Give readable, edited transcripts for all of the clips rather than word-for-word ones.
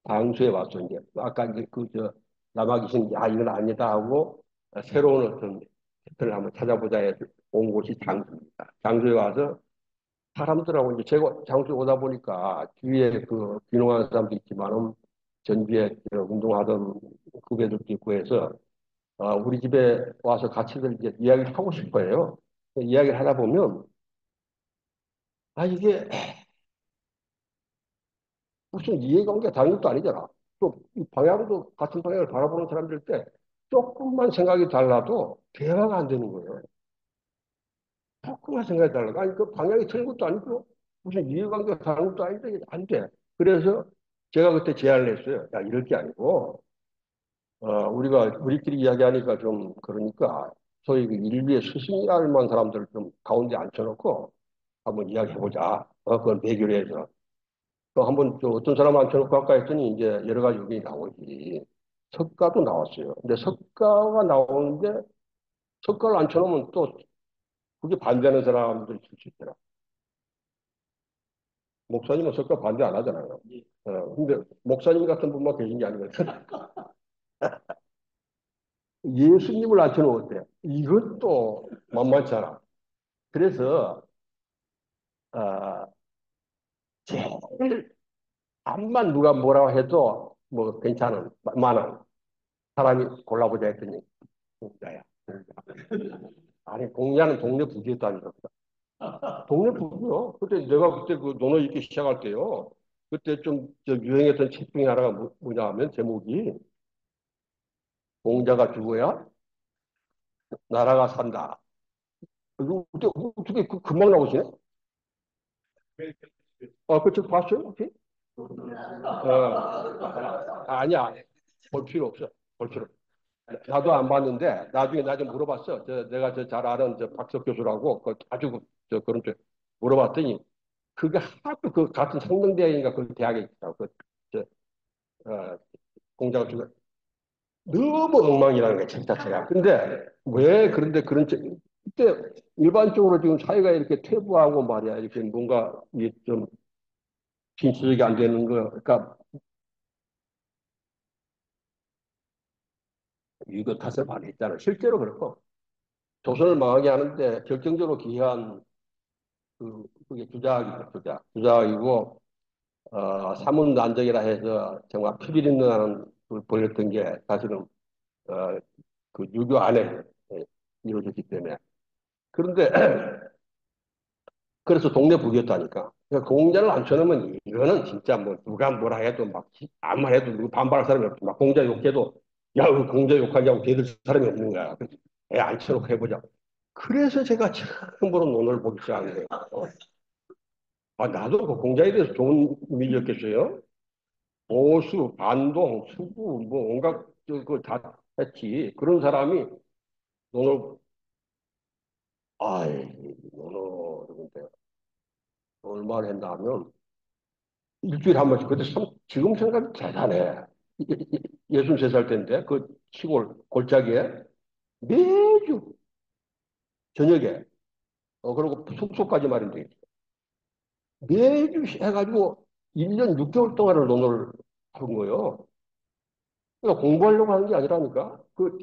당수에 와서 이제 아까 이제 남아 계신 이건 아니다 하고 새로운 어떤 패턴을 한번 찾아보자 해서 온 곳이 장수입니다. 장수에 와서 사람들하고 이제 제가 장수에 오다 보니까 주위에 그 귀농하는 사람도 있지만은 전주에 운동하던 후배들도 있고 해서 우리 집에 와서 같이들 이제 이야기를 하고 싶어요. 이야기를 하다 보면 이게 무슨 이해관계가 다른 것도 아니잖아. 또 이 방향도 같은 방향을 바라보는 사람들 때 조금만 생각이 달라도 대화가 안 되는 거예요. 조금만 생각이 달라도. 아니, 그 방향이 틀린 것도 아니고 무슨 이해관계가 다른 것도 아닌데 이게 안 돼. 그래서 제가 그때 제안을 했어요. 야, 이럴 게 아니고, 우리끼리 이야기하니까 좀 그러니까 소위 그 인류의 스승이라 할 만한 사람들을 좀 가운데 앉혀놓고 한번 이야기해보자. 그걸 매개로 해서. 또 한번 또 어떤 사람 앉혀놓고 할까 했더니 이제 여러 가지 의견이 나오지. 석가도 나왔어요. 근데 석가가 나오는데 석가를 앉혀놓으면 또 그게 반대하는 사람들이 있을 수 있더라. 목사님은 석가 반대 안 하잖아요. 근데 목사님 같은 분만 계신 게 아니거든. 예수님을 앉혀놓으면 어때? 이것도 만만치 않아. 그래서, 어, 제일 암만 누가 뭐라고 해도 뭐 괜찮은, 만한 사람이 골라보자 했더니, 공자야. 아니, 공자는 동네 부지였다니까. 동네 부지요. 그때 내가 그때 그 논어 읽기 시작할 때요. 그때 좀 유행했던 책 중에 하나가 뭐냐 하면 제목이 공자가 죽어야 나라가 산다. 이거 어떻게 금방 나오시네? 그 책 봤어요? 혹시? 아니야. 볼 필요 없어. 볼 필요. 나도 안 봤는데 나중에 나 좀 물어봤어. 내가 잘 아는 박석 교수라고 아주 그런 쪽 물어봤더니 그게 하도 그 같은 상명대학인가 그 대학에 있다고 저, 어, 공자가 죽어 너무 엉망이라는 거야 책 자체가. 근데 왜 그런데 그런 책 그때 일반적으로 지금 사회가 이렇게 퇴보하고 말이야 이렇게 뭔가 이게 좀 진취적이 안 되는 거 그러니까 이거 탓을 많이 했잖아. 실제로 그렇고 조선을 망하게 하는데 결정적으로 기여한 그게 주작이죠, 주작. 주작이고, 사문난적이라 해서 정말 피비린내는 벌였던 게 사실은, 어, 그 유교 안에 이루어졌기 때문에. 그런데, 그래서 동네 북이었다니까. 그러니까 공자를 안 쳐놓으면 이거는 진짜 뭐 누가 뭐라 해도 막 아무말 해도 누구 반발할 사람이 없고 막 공자 욕해도 야, 그 공자 욕하냐고 걔들 사람이 없는 거야. 그래서 안 쳐놓고 해보자. 그래서 제가 처음으로 논어를 보기 시작한 거예요. 나도 그 공자에 대해서 좋은 이미지였겠어요. 보수, 반동, 수구, 뭐 온갖 그다 했지. 그런 사람이 논을 논어 근데 얼마나 했나 하면 일주일에 한 번씩. 그때 지금 생각이 대단해. 63살 때인데 그 시골 골짜기에 매주 저녁에 그리고 숙소까지 말인데 매주 해가지고 1년 6개월 동안을 논어를 한 거예요. 그러니까 공부하려고 하는 게 아니라니까. 그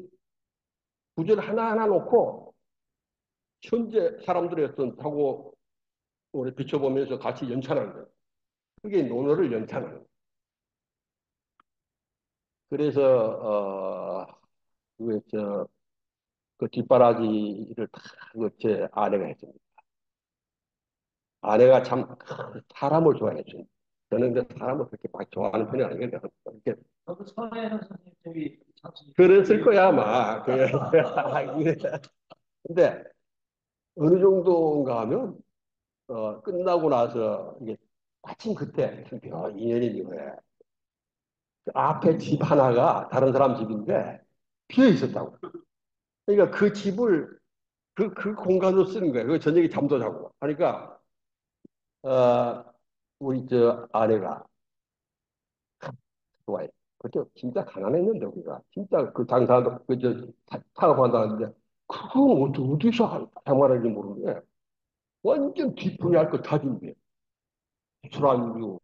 구절 하나하나 놓고 현재 사람들의 어떤 하고 우리 비춰보면서 같이 연찬하는 거예요. 그게 논어를 연찬하는 거예요. 그래서 그, 저, 그 뒷바라지를 다 제 아내가 했습니다. 아내가 참 사람을 좋아했죠. 저는 근데 사람을 그렇게 막 좋아하는 편이 아니거든요. 이렇게 저도 서해는 선생님이 참 그랬을 거야 아마. 근데 어느 정도인가 하면 끝나고 나서 이게 마침 그때 인연이 이거야. 앞에 집 하나가 다른 사람 집인데 비어 있었다고. 그러니까 그 집을 그 공간으로 쓰는 거예요. 그 저녁에 잠도 자고. 그러니까 어, 우리 저 아내가 좋아해. 그때 진짜 가난했는데 우리가 진짜 그 당사도 그저 타협한다는데 그건 어디서 생활하는지 모르는데 완전 뒤풀이할 거 다 준비해. 술안주,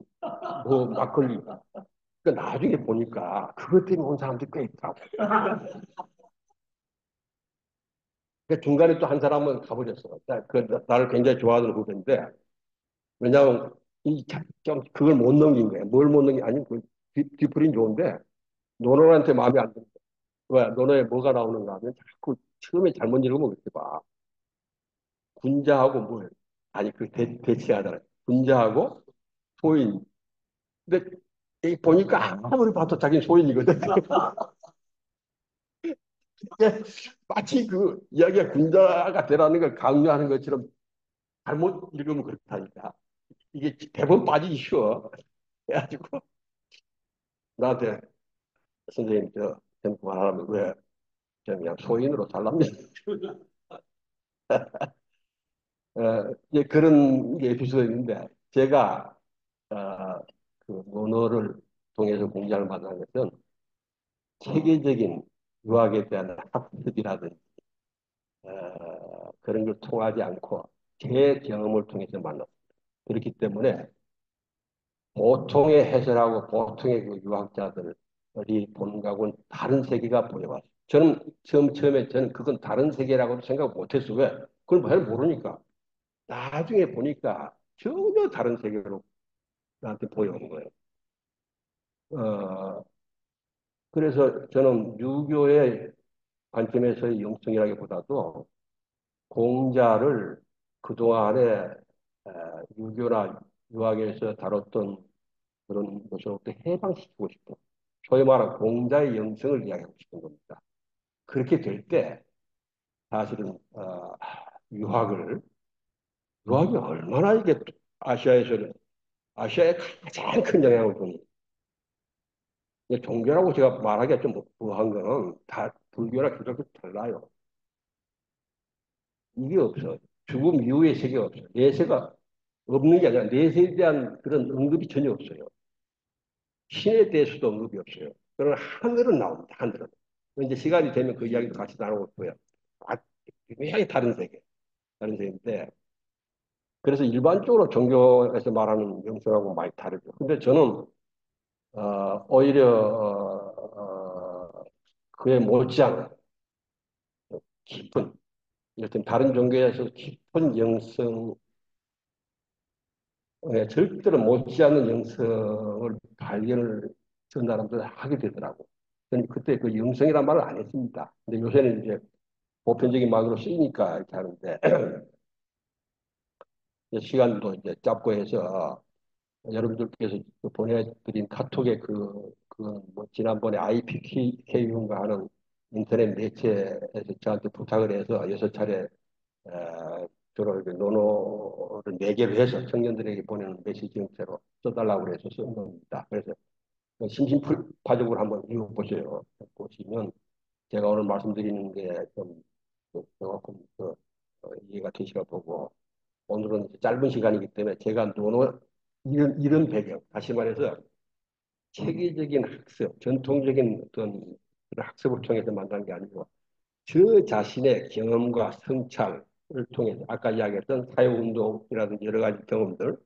막걸리. 그러니까 나중에 보니까 그것 때문에 온 사람들이 꽤 있더라고. 그러니까 중간에 또 한 사람은 가버렸어. 나를 굉장히 좋아하는 후배인데, 왜냐하면 좀 그걸 못 넘긴 거야. 뭘 못 넘긴, 아니, 뒤풀이는 좋은데, 노노한테 마음에 안 들어. 왜? 노노에 뭐가 나오는가 하면 자꾸 처음에 잘못 읽으면 그렇게 봐. 군자하고 뭘. 아니, 대치하잖아. 군자하고 소인. 근데 이 보니까 아무리 봐도 자기는 소인이거든. 이게 마치 그 이야기가 군자가 되라는 걸 강요하는 것처럼 잘못 읽으면 그렇다니까. 이게 대본 빠지기 쉬워. 그래가지고 나한테 선생님 저 그만하라면 왜 그냥 소인으로 잘랍니다. 이제 그런 게 에피소드 있는데 제가 어, 그 논어를 통해서 공자를 만난 것은 체계적인 유학에 대한 학습이라든지 그런 걸 통하지 않고 제 경험을 통해서 만났습니다. 그렇기 때문에 보통의 해설하고 보통의 그 유학자들이 보는 거하고는 다른 세계가 보여왔어요. 저는 처음에 저는 그건 다른 세계라고 생각 못했어요. 왜? 그걸 잘 모르니까. 나중에 보니까 전혀 다른 세계로 나한테 보여오는 거예요. 어, 그래서 저는 유교의 관점에서의 영성이라기보다도 공자를 그동안에 유교나 유학에서 다뤘던 그런 것으로부터 해방시키고 싶은 소위 말하는 공자의 영성을 이야기하고 싶은 겁니다. 그렇게 될 때 사실은 유학이 얼마나 이게 아시아에서는 아시아에 가장 큰 영향을 주는 종교라고 제가 말하기가 좀 부한 거는 다 불교나 기독교 달라요. 이게 없어. 죽음 이후의 세계가 없어. 내세가 없는 게 아니라 내세에 대한 그런 언급이 전혀 없어요. 신에 대해서도 언급이 없어요. 그러나 하늘은 나옵니다. 하늘은. 이제 시간이 되면 그 이야기도 같이 나누고 있고요. 아, 굉장히 다른 세계, 다른 세계인데 그래서 일반적으로 종교에서 말하는 영성하고 많이 다르죠. 근데 저는 오히려 그에 못지않은 깊은 여튼 다른 종교에서 깊은 영성 절대로 못지않은 영성을 발견을 전 사람들 하게 되더라고. 저는 그때 그 영성이란 말을 안 했습니다. 근데 요새는 이제 보편적인 말로 쓰이니까 이렇게 하는데 시간도 이제 짧고 해서 여러분들께서 그 보내드린 카톡에 뭐 지난번에 IPK인가 하는 인터넷 매체에서 저한테 부탁을 해서 6차례 주로 논어를 4개로 해서 청년들에게 보내는 메시지 형태로 써달라고 해서 쓴 겁니다. 그래서 심심파적으로 한번 읽어보세요. 보시면 제가 오늘 말씀드리는 게좀 조금 이해가 되시가 보고 오늘은 짧은 시간이기 때문에 제가 논어 이런 배경, 다시 말해서 체계적인 학습, 전통적인 어떤 그런 학습을 통해서 만난 게 아니고 저 자신의 경험과 성찰을 통해서 아까 이야기했던 사회운동이라든지 여러 가지 경험들,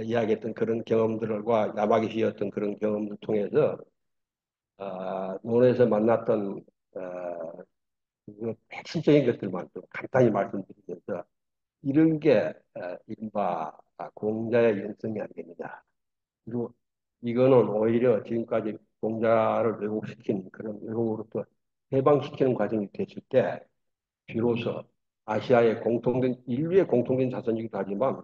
이야기했던 그런 경험들과 야마기 시였던 그런 경험을 통해서 논에서 만났던 그 핵심적인 것들만 좀 간단히 말씀드리면서 이런 게 이른바 공자의 연성이 아니겠느냐. 그리고 이거는 오히려 지금까지 공자를 왜곡시킨 그런 왜곡으로부터 해방시키는 과정이 됐을 때 비로소 아시아의 공통된 인류의 공통된 자산이기도 하지만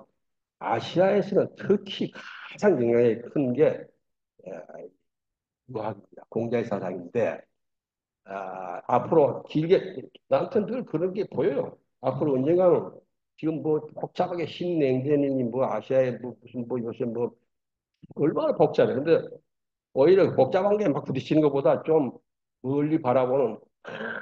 아시아에서는 특히 가장 영향이 큰 게 유학입니다. 공자의 사상인데 앞으로 길게 나한테는 늘 그런 게 보여요. 앞으로 언젠가는 지금 뭐 복잡하게 신냉전이니 뭐 아시아에 뭐 무슨 뭐 요새 뭐 얼마나 복잡해. 근데 오히려 복잡한 게 막 부딪히는 것보다 좀 멀리 바라보는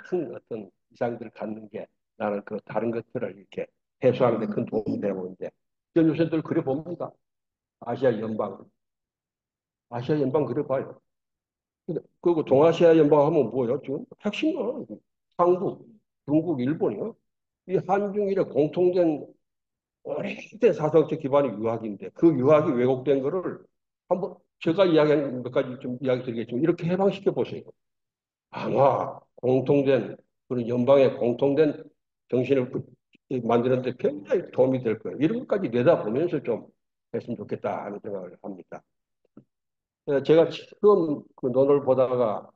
큰 어떤 이상들을 갖는 게 나는 그 다른 것들을 이렇게 해소하는 데 큰 도움이 되고 있는데 전 요새 늘 그래 봅니다. 아시아 연방, 아시아 연방 그래 봐요. 근데 그리고 동아시아 연방 하면 뭐예요? 지금 핵심은 한국, 중국, 일본이요. 이 한중일의 공통된 오래된 사상적 기반이 유학인데 그 유학이 왜곡된 거를 한번 제가 이야기한 몇 가지 좀 이야기 드리겠지만 이렇게 해방시켜 보세요. 아마 공통된 그런 연방의 공통된 정신을 만드는데 굉장히 도움이 될 거예요. 이런 것까지 내다보면서 좀 했으면 좋겠다 하는 생각을 합니다. 제가 처음 그 논을 보다가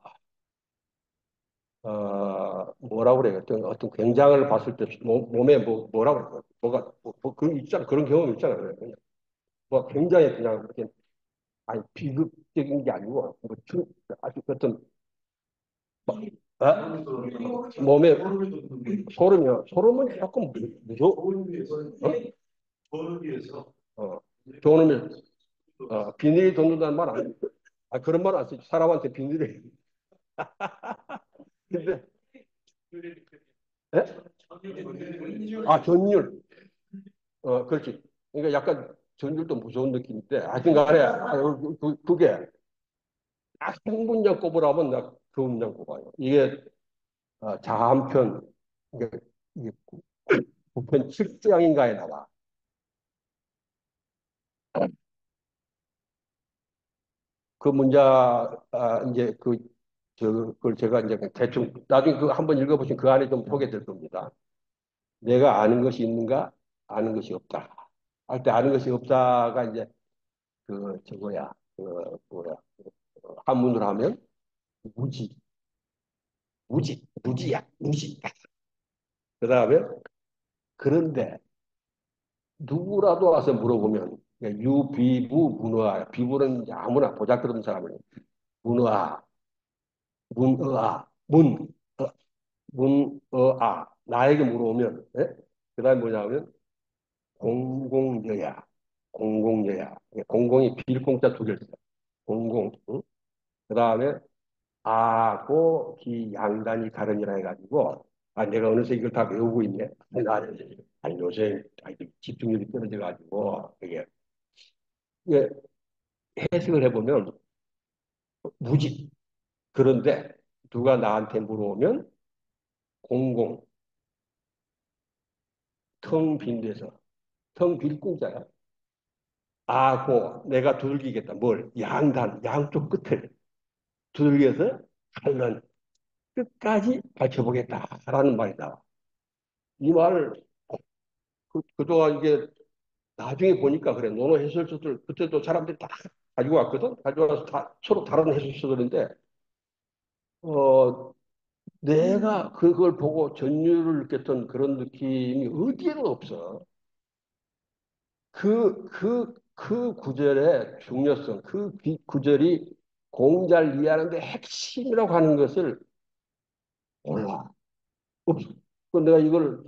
뭐라고 그래요? 어떤 굉장을 봤을 때 몸에 뭐라고 그래요? 뭐가 그 있잖아 그런 경험 있잖아요. 그냥 뭐 굉장히 그냥 이렇게 아니 비극적인 게 아니고 뭐 아주 어떤 아? 몸에 소름이요. 소름은 조금 어? 좋으면 비닐이 돋는다는 말 아니에요. 그런 말 안 쓰지. 사람한테 비닐이. 근데 예? 전율. 그렇지. 그러니까 약간 전율도 무서운 느낌인데 하여튼간에 그게 딱 생분장 꼽으라면 나 그 문장 꼽아요. 이게 자한 편 이게, 이게 9편 7장인가에 나와. 그 문자 이제 그걸 제가 이제 대충 나중에 그 한번 읽어보시면 그 안에 좀 소개될 겁니다. 내가 아는 것이 있는가? 아는 것이 없다. 할 때 아는 것이 없다가 이제 저거야. 뭐야. 한문으로 하면 무지, 무지야, 무지. 그다음에 그런데 누구라도 와서 물어보면 유비부 문어아, 비부는 아무나 보잘것없는 사람을 문어아, 문어아, 문어아 나에게 물어보면 예? 그다음에 뭐냐면 공공여야, 공공여야, 공공이 빌공자 두 개를 써. 공공. 응? 그다음에 아고 기 양단이 가르니라 해가지고 내가 어느새 이걸 다 외우고 있네. 아니 요새 집중력이 떨어져 가지고 이게 해석을 해보면 무지. 그런데 누가 나한테 물어보면 공공 텅 빈 데서 텅 빌 공자야. 아고 내가 두들기겠다. 뭘? 양단 양쪽 끝을 두들겨서 칼은 끝까지 밝혀보겠다라는 말이 나와. 이 말을 그동안 이게 나중에 보니까 그래. 논어 해설서들 그때도 사람들이 다 가지고 왔거든. 가져와서 서로 다른 해설서들인데 어, 내가 그걸 보고 전율을 느꼈던 그런 느낌이 어디에도 없어. 그 구절의 중요성, 구절이 공자를 이해하는데 핵심이라고 하는 것을 몰라. 없어. 내가 이걸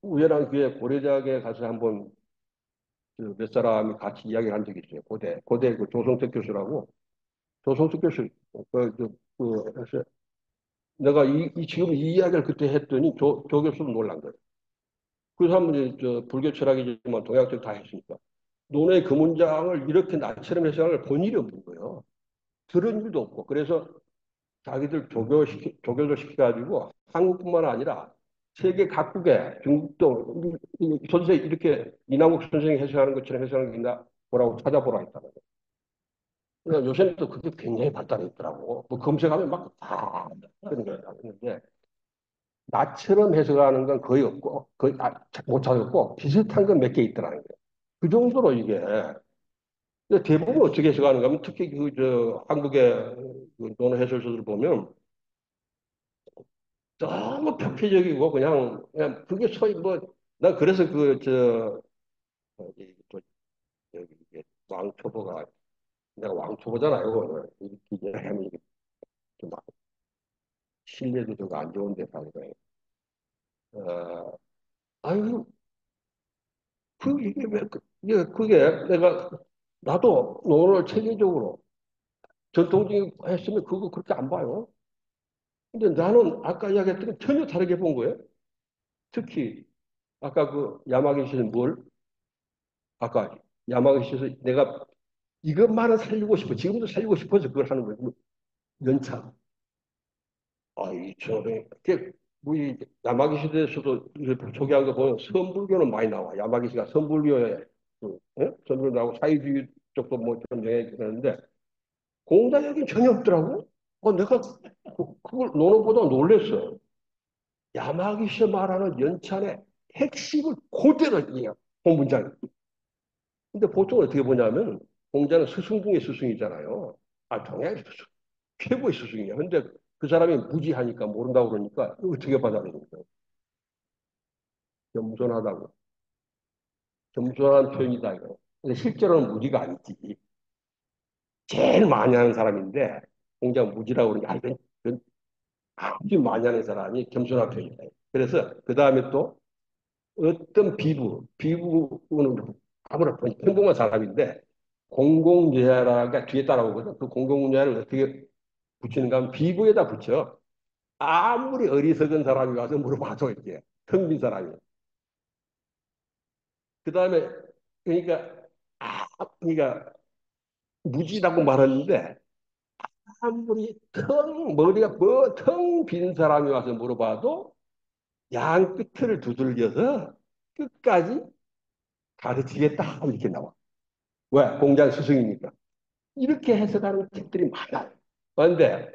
우연한 기회에 고려대학에 가서 한번 몇 사람이 같이 이야기를 한 적이 있어요. 고대 그 조성석 교수라고. 조성석 교수, 그래서 내가 지금 이 이야기를 그때 했더니 조 교수는 놀란 거예요. 그 사람은 불교 철학이지만 동양적 다 했으니까. 논의 그 문장을 이렇게 나처럼 해석을 본 일이 없는 거예요. 들은 일도 없고. 그래서 자기들 조교를 시켜가지고 한국뿐만 아니라 세계 각국에 중국도 선생 이렇게 이남국 선생이 해석하는 것처럼 해석하는 게 있나 보라고 찾아보라 했다는 거예요. 그러니까 요새는 또 그게 굉장히 발달해 있더라고. 뭐 검색하면 막다 그런 거 있는데 나처럼 해석하는 건 거의 없고 거의 못 찾았고 비슷한 건 몇 개 있더라는 거예요. 그 정도로 이게 근데 대부분 어떻게 해석하는가 하면 특히 한국의 그 논어 해설서들 보면 너무 표피적이고 그냥 그게 소위 뭐 나 그래서 또 여기 이게 왕초보가 내가 왕초보잖아요. 이렇게 하면 이게 좀 신뢰도 좀 안 좋은데 사는 거예요. 어, 아유 이게 그게 내가 나도 논어를 체계적으로 전통적인 했으면 그거 그렇게 안 봐요. 근데 나는 아까 이야기했던 게 전혀 다르게 본 거예요. 특히 아까 그 야마기시는 뭘 아까 야마기시에서 내가 이것만은 살리고 싶어. 지금도 살리고 싶어서 그걸 하는 거예요. 연차. 이 저는 뭐이 야마기 시대에서도 소개한 거 보면 선불교는 많이 나와. 야마기시가 선불교에 선불교 나오고 사회주의 쪽도 뭐 좀 영향이 되는데 공자 얘기는 전혀 없더라고. 내가 그걸 논어보다 놀랬어. 야마기시 말하는 연찬의 핵심을 그대로 얘기해요. 본문장이. 근데 보통 어떻게 보냐면 공자는 스승 중에 스승이잖아요. 동양의 스승. 최고의 스승이야. 근데 그 사람이 무지하니까 모른다고 그러니까 어떻게 받아들입니까? 겸손하다고. 겸손한 표현이다 이거. 근데 실제로는 무지가 아니지. 제일 많이 하는 사람인데 공자가 무지라고 그러니까 이건 아주 많이 하는 사람이 겸손한 표현이다. 그래서 그 다음에 또 어떤 비부는 아무나 평범한 사람인데 공공재라가 뒤에 따라오거든. 그 공공재를 어떻게 붙이는가 하면 비부에다 붙여. 아무리 어리석은 사람이 와서 물어봐도 이게 텅 빈 사람이. 그 다음에 그러니까 그러니까 무지라고 말하는데 아무리 머리가 텅 빈 사람이 와서 물어봐도 양 끝을 두들겨서 끝까지 가르치겠다 이렇게 나와. 왜? 공장 스승이니까. 이렇게 해석하는 책들이 많아요. 그런데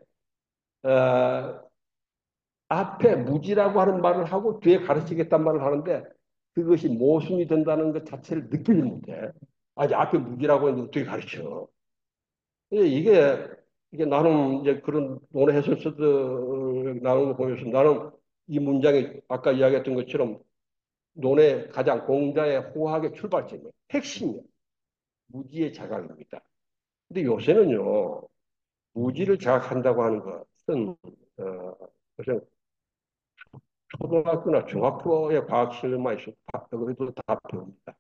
앞에 무지라고 하는 말을 하고 뒤에 가르치겠다는 말을 하는데 그것이 모순이 된다는 것 자체를 느끼지 못해. 아니 앞에 무지라고 했는데 어떻게 가르쳐? 이게 나는 이제 그런 논어 해설서들 나오는 거 보면서 나는 이 문장이 아까 이야기했던 것처럼 논의 가장 공자의 호학의 출발점이에요. 핵심이에요. 무지의 자각입니다. 근데 요새는요, 무지를 자각한다고 하는 것은, 무슨 초등학교나 중학교의 과학 실력만 있어도 그래도 다 배웁니다.